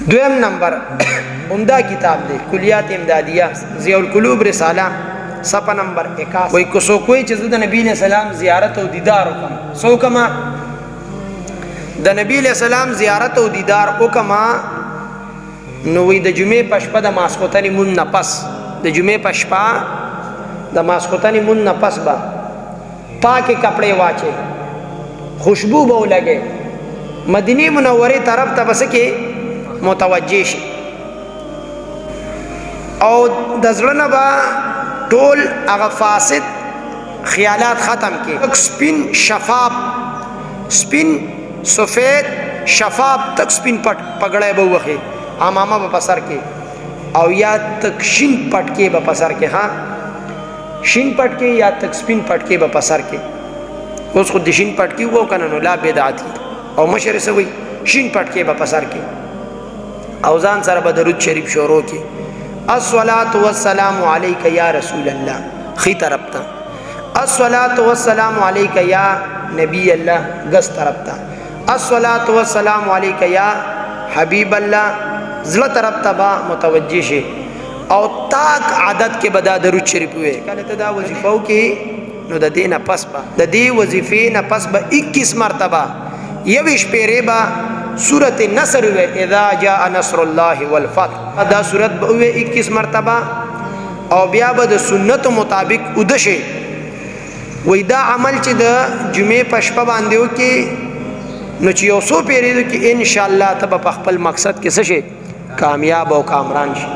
دویم نمبر عمدہ کتاب دے کلیات امدادیہ ضیاء القلوب رسالہ صفحہ نمبر 81 وی کسو کوئی چیز دا نبی علیہ السلام زیارت و دیدار کم سو کما دا نبی علیہ السلام زیارت و دیدار کما نوی دا جمعہ پشپا دا ماسخوتانی من نپس دا جمعہ پشپا دا ماسخوتانی من نپس با پاک کپڑے واچے خوشبو بہو لگے مدینی منوری طرف تا بس کے متوجہ شي او دزړه با ټول هغه فاسد خیالات ختم کې سپین شفاف سپین سفید شفاف تک سپین پګړای به وخه امامه په پسر کې او یا تک شین پټ کې په پسر کې ها شین پټ کې یا تک سپین پټ کې په پسر کې اوس خو د شین پټ کې وو کنه نو لا بدعت او مشر سوي شین پټ کې په پسر کې او ځان سره به درود شریف شروع کی الصلاۃ والسلام علیک یا رسول اللہ خی طرف تا الصلاۃ والسلام علیک یا نبی اللہ گس طرف تا الصلاۃ والسلام علیک یا حبیب اللہ زړه طرف تا با متوجہ شي او تاک عادت کے بدا درود شریف ہوئے کله ته دا وظیفو کې نو د دینه پس با د دې وظیفې نه پس با 21 مرتبه یوش پیره با سورت نصر ہوئے اذا جاء نصر اللہ والفتح دا سورت ہوئے 21 مرتبہ او بیا با دا سنت مطابق ادشے وی دا عمل چی دا جمعہ پشپا باندیو کی نو چی یو سو پیریدو کی انشاءاللہ تب پخپل مقصد کسے کامیاب و کامران شے